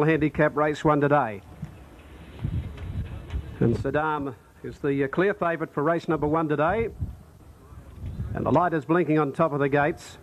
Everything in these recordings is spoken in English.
Handicap race 1 today. And Saddam is the clear favourite for race number 1 today. And the light is blinking on top of the gates.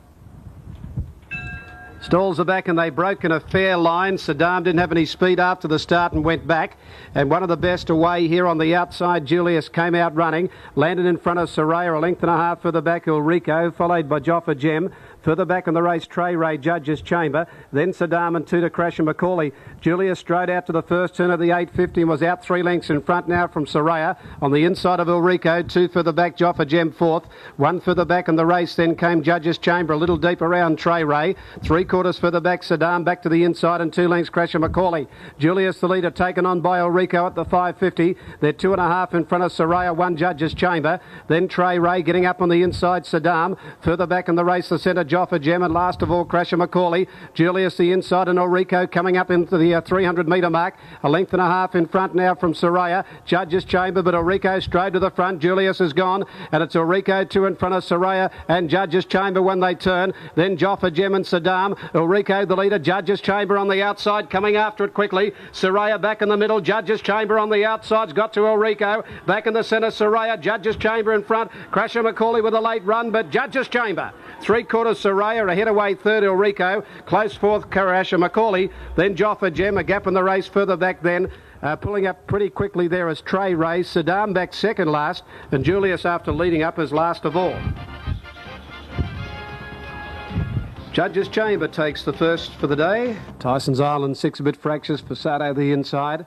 Stalls are back and they broke in a fair line. Saddam didn't have any speed after the start and went back. And one of the best away here on the outside, Julius, came out running. Landed in front of Soraya, a length and a half further back, Ulrico, followed by Joffa Gem. Further back in the race, Trey Ray, Judge's Chamber. Then Saddam and 2 to Crash and Macaulay. Julius strode out to the first turn of the 850 and was out 3 lengths in front now from Soraya. On the inside of Ulrico, 2 further back, Joffa Gem 4th. 1 further back in the race, then came Judge's Chamber, a little deep around Trey Ray. 3/4 further back, Saddam back to the inside and 2 lengths, Crash and Macaulay. Julius, the leader, taken on by Ulrico at the 550. They're 2.5 in front of Soraya, 1 Judge's Chamber. Then Trey Ray getting up on the inside, Saddam. Further back in the race, the centre, Joffa Gem, and last of all, Crash and Macaulay. Julius the inside and Ulrico coming up into the 300 metre mark. A length and a half in front now from Soraya. Judge's Chamber, but Ulrico straight to the front. Julius is gone, and it's Ulrico 2 in front of Soraya and Judge's Chamber when they turn. Then Joffa Gem and Saddam. Ulrico the leader, Judge's Chamber on the outside, coming after it quickly. Soraya back in the middle, Judge's Chamber on the outside's got to Ulrico. Back in the centre, Soraya, Judge's Chamber in front. Crash and Macaulay with a late run, but Judge's Chamber. 3/4 Soraya, ahead away 3rd Ulrico, close 4th Crash and Macaulay, then Joffa Gem, a gap in the race further back then. Pulling up pretty quickly there is Trey Ray, Saddam back second last, and Julius after leading up is last of all. Judge's Chamber takes the first for the day. Tyson's Island 6 a bit fractious, Passado the inside.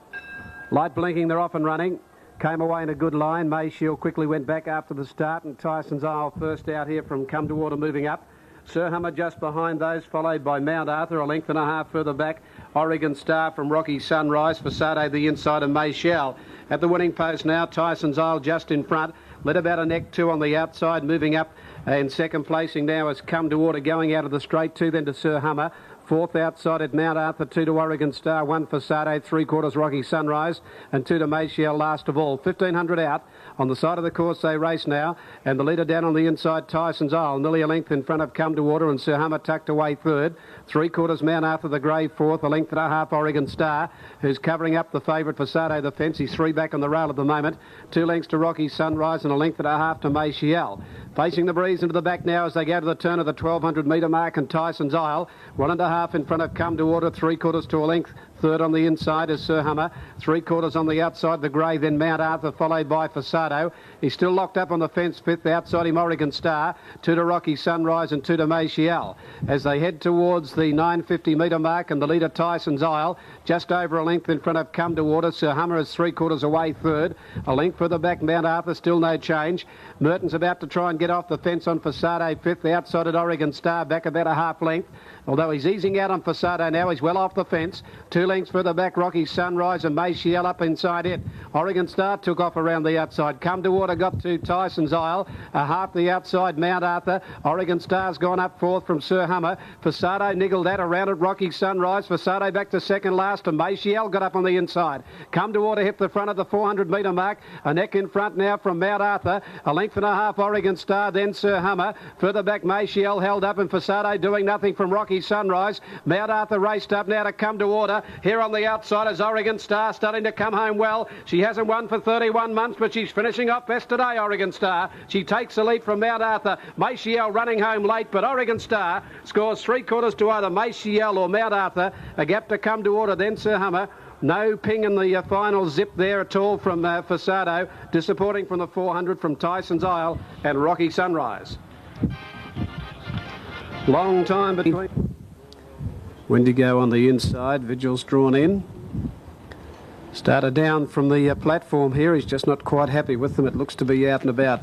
Light blinking, they're off and running. Came away in a good line. May Shield quickly went back after the start, and Tyson's Isle first out here from Come to Water moving up. Sir Hummer just behind those, followed by Mount Arthur, a length and a half further back. Oregon Star from Rocky Sunrise, Fasade the inside, and May Shell. At the winning post now, Tyson's Isle just in front. Led about a neck 2 on the outside, moving up in second placing now has Come to Water, going out of the straight 2 then to Sir Hummer. 4th outside at Mount Arthur, 2 to Oregon Star, 1 for Sade, 3/4 Rocky Sunrise, and 2 to Mayshell last of all. 1,500 out. On the side of the course they race now, and the leader down on the inside, Tyson's Isle, nearly a length in front of Come to Water, and Sir Hummer tucked away 3rd. 3/4 Mount Arthur, the grey 4th, a length and a half Oregon Star, who's covering up the favourite for Sade the fence. He's 3 back on the rail at the moment. 2 lengths to Rocky Sunrise and a length and a half to Mayshell. Facing the breeze into the back now as they go to the turn of the 1,200 metre mark, and Tyson's Isle, 1.5 in front of Come to Water, 3/4 to a length. 3rd on the inside is Sir Hummer. 3/4 on the outside, the grey, then Mount Arthur, followed by Fasado. He's still locked up on the fence, 5th outside him, Oregon Star. 2 to Rocky Sunrise and 2 to Mayshell. As they head towards the 950 metre mark, and the leader, Tyson's Isle, just over a length in front of Come to Water. Sir Hummer is 3/4 away 3rd. A length further back, Mount Arthur, still no change. Merton's about to try and get off the fence on Fasado, 5th outside at Oregon Star, back about a half length. Although he's easing out on Fasado now, he's well off the fence. 2 lengths further back, Rocky Sunrise and Mayshell up inside it. Oregon Star took off around the outside. Come to Water got to Tyson's Isle. A half the outside, Mount Arthur. Oregon Star's gone up 4th from Sir Hummer. Fasado niggled that around at Rocky Sunrise. Fasado back to second last, and Mayshell got up on the inside. Come to Water hit the front of the 400 metre mark. A neck in front now from Mount Arthur. A length and a half, Oregon Star, then Sir Hummer. Further back, Mayshell held up, and Fasado doing nothing from Rocky Sunrise. Mount Arthur raced up now to Come to Water. Here on the outside is Oregon Star, starting to come home well. She hasn't won for 31 months, but she's finishing off best today, Oregon Star. She takes the lead from Mount Arthur. Mayshell running home late, but Oregon Star scores 3/4 to either Mayshell or Mount Arthur. A gap to Come to Water, then Sir Hummer. No ping in the final zip there at all from Fasado. Disappointing from the 400 from Tyson's Isle and Rocky Sunrise. Long time between. Wendigo on the inside, Vigil's drawn in. Started down from the platform here. He's just not quite happy with them. It looks to be out and about.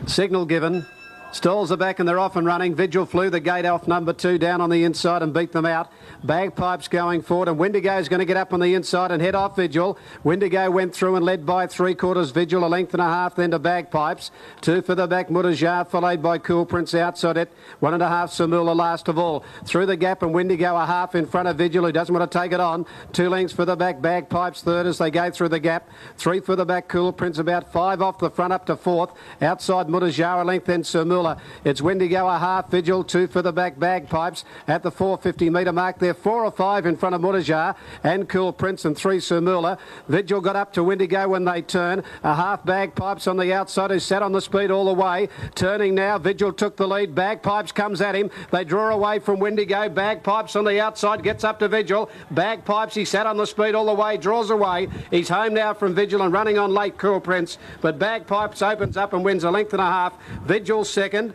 Signal given. Stalls are back and they're off and running. Vigil flew the gate off number 2 down on the inside and beat them out. Bagpipes going forward, and Wendigo's going to get up on the inside and head off Vigil. Wendigo went through and led by 3/4 Vigil, a length and a half then to Bagpipes. 2 further back, Mutajar, followed by Cool Prince outside it. 1.5 Samula last of all. Through the gap, and Wendigo a half in front of Vigil, who doesn't want to take it on. 2 lengths further back, Bagpipes 3rd as they go through the gap. 3 further back, Cool Prince about 5 off the front up to 4th. Outside Mutajar, a length then Samula. Moolah. It's Wendigo a half, Vigil 2 for the back, Bagpipes at the 450 metre mark. They're 4 or 5 in front of Moonee and Cool Prince and 3 Sir Moolah. Vigil got up to Wendigo when they turn. A half, Bagpipes on the outside who sat on the speed all the way. Turning now, Vigil took the lead. Bagpipes comes at him. They draw away from Wendigo. Bagpipes on the outside gets up to Vigil. Bagpipes, he sat on the speed all the way, draws away. He's home now from Vigil and running on late Cool Prince. But Bagpipes opens up and wins a length and a half. Vigil second.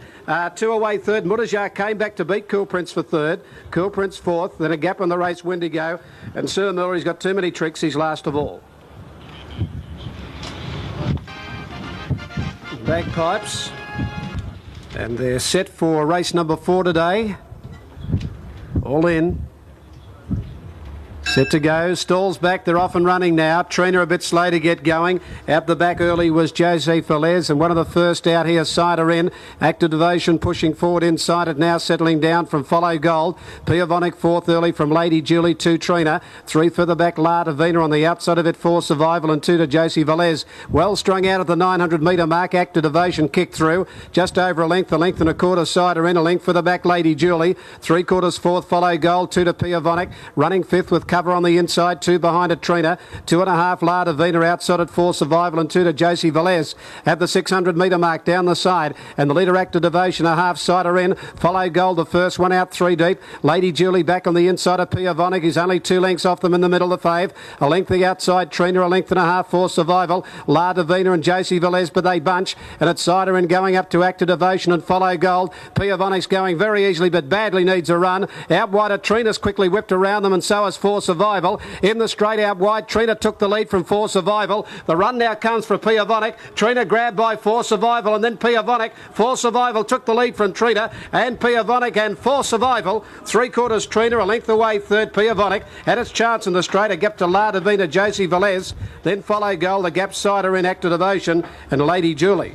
2 away third. Moonee came back to beat Cool Prince for third. Cool Prince fourth. Then a gap on the race, Wendigo. And Sir Miller, he's got too many tricks. He's last of all. Bagpipes. And they're set for race number 4 today. All in. Set to go, stalls back, they're off and running now. Trina a bit slow to get going. Out the back early was Jose Velez, and one of the first out here, Cider in. Active Devotion pushing forward inside it now, settling down from Follow Gold. Piavonic fourth early from Lady Julie, 2 Trina. 3 further back, La Divina on the outside of it, 4 Survival and 2 to Jose Velez. Well strung out at the 900 metre mark. Active Devotion kicked through. Just over a length and a quarter, Cider in. A length for the back, Lady Julie. 3/4 fourth, Follow Gold, 2 to Piavonic. Running fifth with cover on the inside, 2 behind a Trina, 2.5 La Divina outside at 4 Survival and 2 to Jose Velez at the 600 metre mark down the side, and the leader Active Devotion a half. Cider in. Follow Gold the first one out, 3 deep. Lady Julie back on the inside of Piavonic. He's only 2 lengths off them in the middle of the fave. A length the outside, Trina a length and a half for Survival. La Divina and Jose Velez, but they bunch, and it's Cider in going up to Active Devotion and Follow Gold. Piavonic's going very easily but badly needs a run. Out wide, a Trina's quickly whipped around them, and so has 4 Survival. In the straight out wide, Trina took the lead from 4 Survival. The run now comes for Piavonic. Trina grabbed by 4 Survival and then Piavonic. 4 Survival took the lead from Trina and Piavonic and 4 Survival. 3/4 Trina, a length away third. Piavonic had its chance in the straight. A gap to La Divina, Jose Velez. Then Follow Gold, the gap Cider in, Active Devotion and Lady Julie.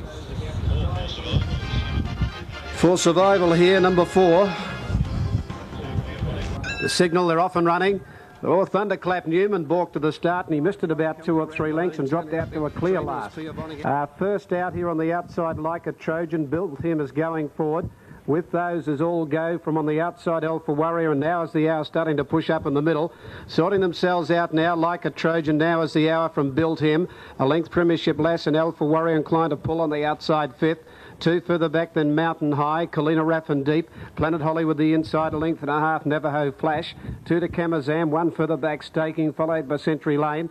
4 Survival here, number 4. The signal, they're off and running. Oh, Thunderclap Newman balked to the start and he missed it about 2 or 3 lengths and dropped out to a clear last. First out here on the outside, Like a Trojan, built him as going forward. With those as all go from on the outside, Alpha Warrior, and now is the hour starting to push up in the middle. Sorting themselves out now, Like a Trojan, now is the hour from Built Him. A length Premiership Lass and Alpha Warrior inclined to pull on the outside fifth. 2 further back than Mountain High, Kalina Raffin deep, Planet Hollywood the inside, a length and a half, Navajo Flash, 2 to Kamazam, 1 further back Staking, followed by Century Lane,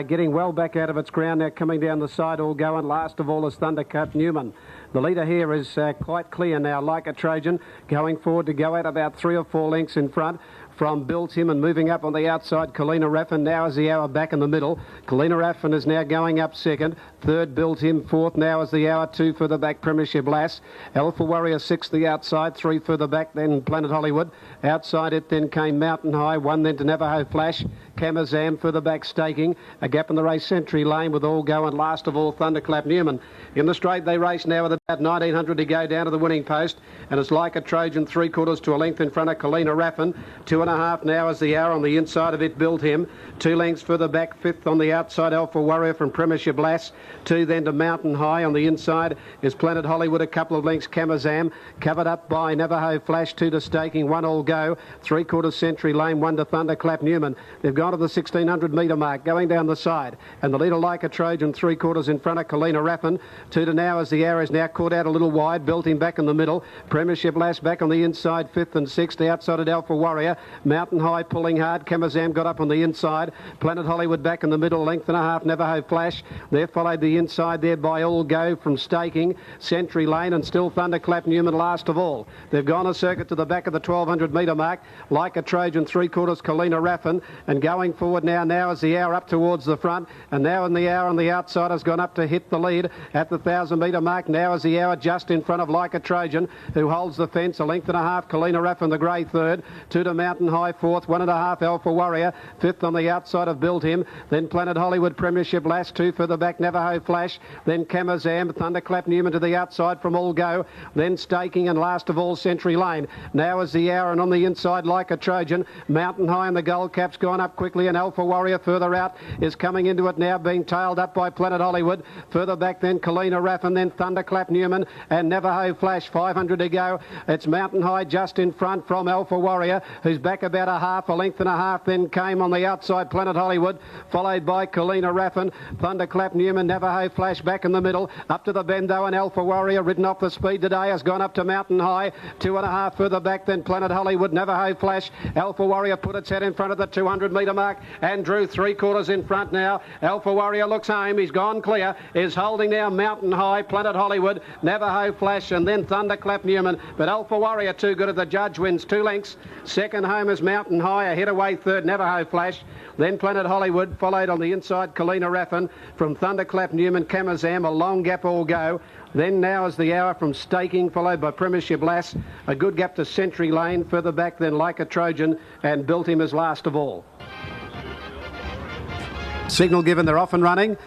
getting well back out of its ground now, coming down the side, all going. Last of all is Thundercut Newman. The leader here is quite clear now, Like a Trojan, going forward to go out about 3 or 4 lengths in front from Built Him, and moving up on the outside, Kalina Raffin now is the hour back in the middle. Kalina Raffin is now going up second. Third, Built Him. Fourth, now is the hour. 2 further back, Premiership Lass. Alpha Warrior 6 the outside. 3 further back, then Planet Hollywood. Outside it then came Mountain High. 1 then to Navajo Flash. Kamazam further back Staking. A gap in the race, Century Lane with all going. Last of all, Thunderclap Newman. In the straight they race now with about 1900 to go down to the winning post, and it's Like a Trojan 3/4 to a length in front of Kalina Raffin. 2.5 now is the hour on the inside of it, Built Him. 2 lengths further back, fifth on the outside, Alpha Warrior from Premiership Lass. 2 then to Mountain High. On the inside is Planet Hollywood, a couple of lengths, Kamazam. Covered up by Navajo Flash, 2 to Staking, 1 all go. 3/4 Century Lane, 1 to Thunderclap Newman. They've gone to the 1600 metre mark, going down the side. And the leader, Like a Trojan, 3/4 in front of Kalina Raffin. 2 to now as the hour is now caught out a little wide. Built Him back in the middle. Premiership Lass back on the inside, 5th and 6th. Outside at Alpha Warrior. Mountain High pulling hard. Kamazam got up on the inside. Planet Hollywood back in the middle, length and a half. Navajo Flash. There followed the inside there by All Go from Staking. Century Lane and still Thunderclap Newman last of all. They've gone a circuit to the back of the 1200 metre mark. Like a Trojan, 3/4 Kalina Raffin. And going forward now is the hour up towards the front. And now in the hour on the outside has gone up to hit the lead at the 1000 metre mark. Now is the hour just in front of Like a Trojan, who holds the fence. A length and a half, Kalina Raffin, the grey third. 2 to Mountain High fourth, 1.5 Alpha Warrior, fifth on the outside of Built Him, then Planet Hollywood Premiership Lass, two further back Navajo Flash, then Kamazam, Thunderclap Newman to the outside from All Go, then Staking, and last of all Century Lane. Now is the hour, and on the inside like a Trojan, Mountain High and the Gold Cap's gone up quickly, and Alpha Warrior further out is coming into it now, being tailed up by Planet Hollywood. Further back then Kalina Raffin, then Thunderclap Newman and Navajo Flash, 500 to go. It's Mountain High just in front from Alpha Warrior, who's back about a length and a half, then came on the outside Planet Hollywood, followed by Kalina Raffin, Thunderclap Newman, Navajo Flash back in the middle, up to the bend though, and Alpha Warrior, ridden off the speed today, has gone up to Mountain High, 2.5 further back than Planet Hollywood, Navajo Flash. Alpha Warrior put its head in front of the 200 metre mark and drew 3/4 in front now. Alpha Warrior looks home, he's gone clear, is holding now Mountain High, Planet Hollywood, Navajo Flash and then Thunderclap Newman, but Alpha Warrior too good at the judge, wins 2 lengths. Second home is Mountain High, ahead away third Navajo Flash, then Planet Hollywood, followed on the inside Kalina Raffin, from Thunderclap Newman, Kamazam, a long gap All Go. Then now is the hour from Staking, followed by Premiership Lass, a good gap to Century Lane, further back then Like a Trojan, and Built Him as last of all. Signal given, they're off and running.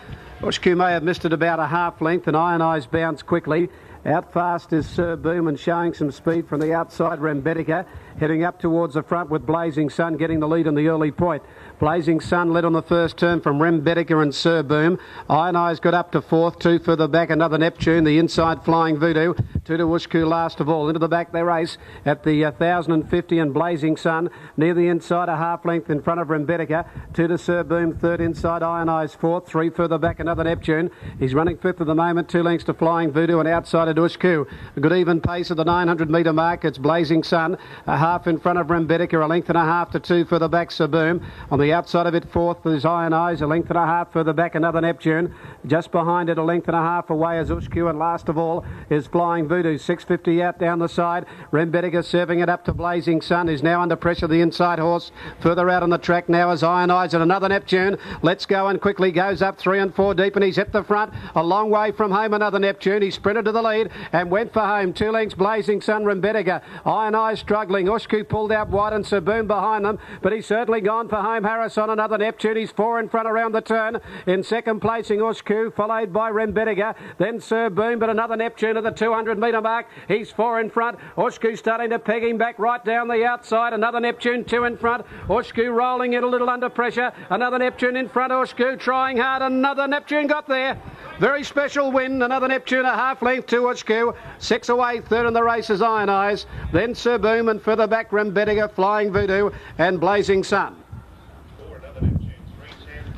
Ushku may have missed it about a half length, and Iron Eyes bounce quickly. Out fast is Sir Boom and showing some speed from the outside Rembetica, heading up towards the front with Blazing Sun getting the lead in the early point. Blazing Sun led on the first turn from Rembetica and Sir Boom. Iron Eyes got up to fourth, two further back another Neptune, the inside Flying Voodoo, two to Ushku last of all. Into the back they race at the 1,050 and Blazing Sun near the inside, a half length in front of Rembetica, two to Sir Boom, third inside Iron Eyes fourth, three further back another Neptune. He's running fifth at the moment, 2 lengths to Flying Voodoo and outside at Ushku. A good even pace at the 900 metre mark. It's Blazing Sun, a half in front of Rembetica, a length and a half to two further back Sir Boom. On the outside of it fourth is Iron Eyes, a length and a half further back another Neptune. Just behind it a length and a half away is Ushku, and last of all is Flying Voodoo, 650 out down the side. Rembetica serving it up to Blazing Sun, is now under pressure, the inside horse. Further out on the track now is Iron Eyes and another Neptune. Let's Go and quickly goes up 3 and 4 deep, and he's hit the front. A long way from home another Neptune. He sprinted to the lead and went for home. 2 lengths Blazing Sun, Rembetica. Iron Eyes struggling. Ushku pulled out wide and Sir Boom behind them, but he's certainly gone for home. Harris on another Neptune. He's 4 in front around the turn. In second placing Ushku, followed by Rembetica, then Sir Boom, but another Neptune at the 200 metre mark. He's 4 in front. Ushku starting to peg him back right down the outside. Another Neptune 2 in front. Ushku rolling it a little under pressure. Another Neptune in front. Ushku trying hard. Another Neptune got there. Very special win. Another Neptune a half length to Ushku. 6 away. Third in the race is Iron Eyes. Then Sir Boom, and further back Rembetica, Flying Voodoo and Blazing Sun.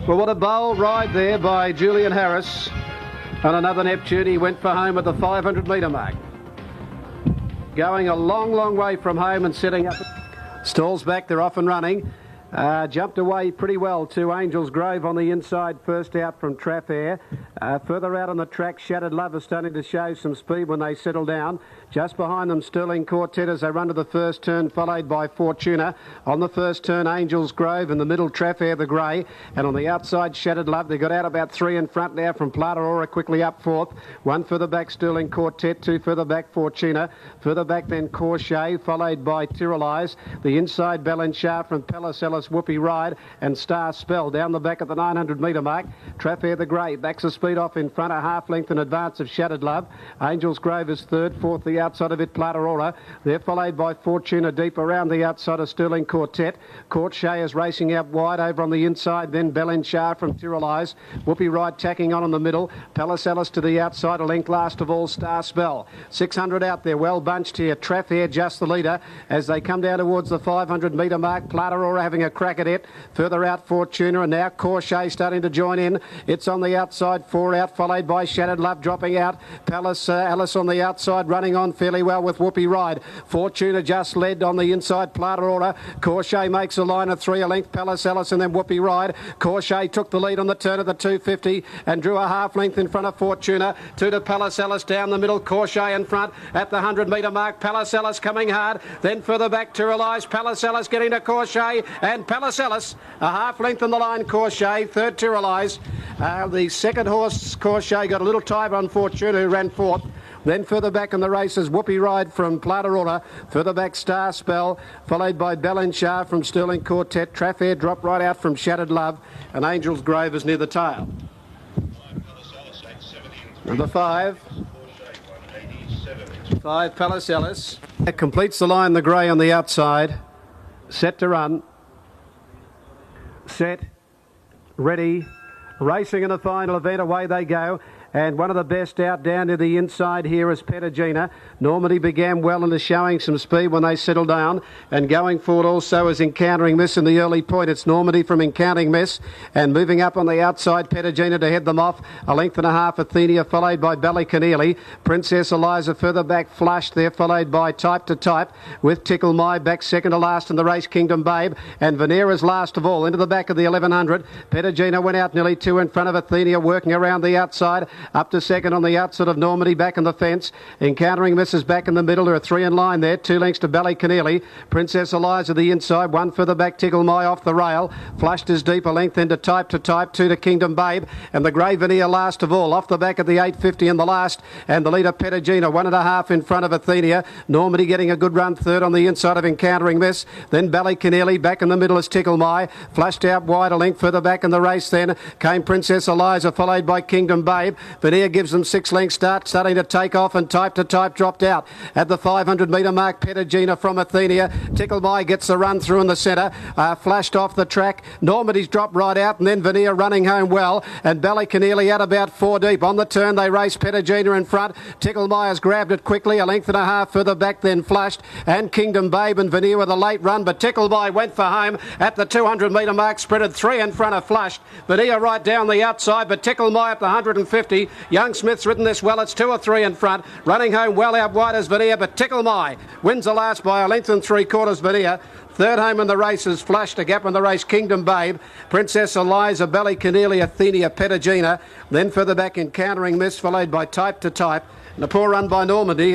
Well, what a bold ride there by Julian Harris. And another Neptune. He went for home at the 500 metre mark. Going a long, long way from home and setting up. Stalls back, they're off and running. Jumped away pretty well to Angel's Grove on the inside, first out from Traffair. Further out on the track, Shattered Love is starting to show some speed when they settle down. Just behind them, Sterling Quartet as they run to the first turn, followed by Fortuna. On the first turn, Angel's Grove. In the middle, Traffair the Grey. And on the outside, Shattered Love. They got out about 3 in front now from Plata Aura, quickly up fourth. 1 further back, Sterling Quartet. 2 further back, Fortuna. Further back then, Corchet, followed by Tyrrelise. The inside, Belinchar from Palacelis, Whoopie Ride and Star Spell. Down the back at the 900 metre mark, Traffair the Grey backs the speed off in front, a half length in advance of Shattered Love. Angel's Grove is third, fourth the outside of it, Plata Aura. They're followed by Fortuna deep around the outside of Sterling Quartet. Corchet is racing out wide over on the inside, then Belinchar from Tyrrelise. Whoopie Ride tacking on in the middle. Palacelis to the outside, a length last of all, Star Spell. 600 out there, well bunched here. Traffair just the leader as they come down towards the 500 metre mark. Plata Aura having a crack at it. Further out, Fortuna, and now Corchet starting to join in. It's on the outside, 4 out, followed by Shattered Love dropping out. Alice on the outside, running on fairly well with Whoopie Ride. Fortuna just led on the inside, Plata Aura. Corchet makes a line of 3 a length, Alice and then Whoopie Ride. Corchet took the lead on the turn of the 250 and drew a half length in front of Fortuna. 2 to Alice down the middle, Corchet in front at the 100 metre mark. Alice coming hard, then further back, Tyrrelise. Alice getting to Corchet, and Alice a half length on the line, Corchet, third Tyrrelise. The second horse, Corchet, got a little time on Fortuna, who ran fourth. Then further back in the race is Whoopie Ride from Platarola. Further back Star Spell, followed by Bellenshaw from Sterling Quartet. Traffair drop right out from Shattered Love. And Angel's Grave is near the tail. Number 5. 5 Palace Ellis. That completes the line, the grey on the outside. Set to run. Set. Ready. Racing in the final event. Away they go. And one of the best out down to the inside here is Petagina. Normandy began well and is showing some speed when they settle down. And going forward also is Encountering Miss in the early point. It's Normandy from Encountering Miss. And moving up on the outside, Petagina to head them off. A length and a half, Athenia, followed by Ballyconneely. Princess Eliza further back, flushed there, followed by Type to Type. With Tickle My back second to last in the race, Kingdom Babe. And Venera's last of all, into the back of the 1100. Petagina went out nearly 2 in front of Athenia, working around the outside. Up to second on the outside of Normandy, back in the fence. Encountering Mrs. back in the middle. There are 3 in line there. 2 lengths to Ballyconneely. Princess Eliza the inside. 1 further back, Tickle My off the rail. Flushed is deep, a length into Type to Type. 2 to Kingdom Babe. And the Grey Veneer last of all. Off the back of the 850 in the last. And the leader, Petagina, 1.5 in front of Athenia. Normandy getting a good run third on the inside of Encountering Miss. Then Ballyconneely. Back in the middle is Tickle My. Flushed out wide, a length further back in the race then. Came Princess Eliza, followed by Kingdom Babe. Veneer gives them 6 lengths start, starting to take off, and Type to Type dropped out. At the 500 metre mark, Petagina from Athenia. Tickle My gets the run through in the centre. Flashed off the track. Normandy's dropped right out, and then Veneer running home well. And Ballyconneely out about 4 deep. On the turn, they race Petagina in front. Tickle My has grabbed it quickly. A length and a half further back, then Flushed. And Kingdom Babe and Veneer with a late run, but Tickle My went for home at the 200 metre mark, sprinted 3 in front of Flushed. Veneer right down the outside, but Tickle My at the 150. Young Smith's ridden this well. It's 2 or 3 in front. Running home well out wide as Veneer, but Tickle My wins the last by a length and 3/4 Veneer. Third home in the race is Flushed. A gap in the race, Kingdom Babe. Princess Eliza, Ballyconneely, Athenia, Petagina. Then further back, Encountering Miss, followed by Type to Type. And a poor run by Normandy.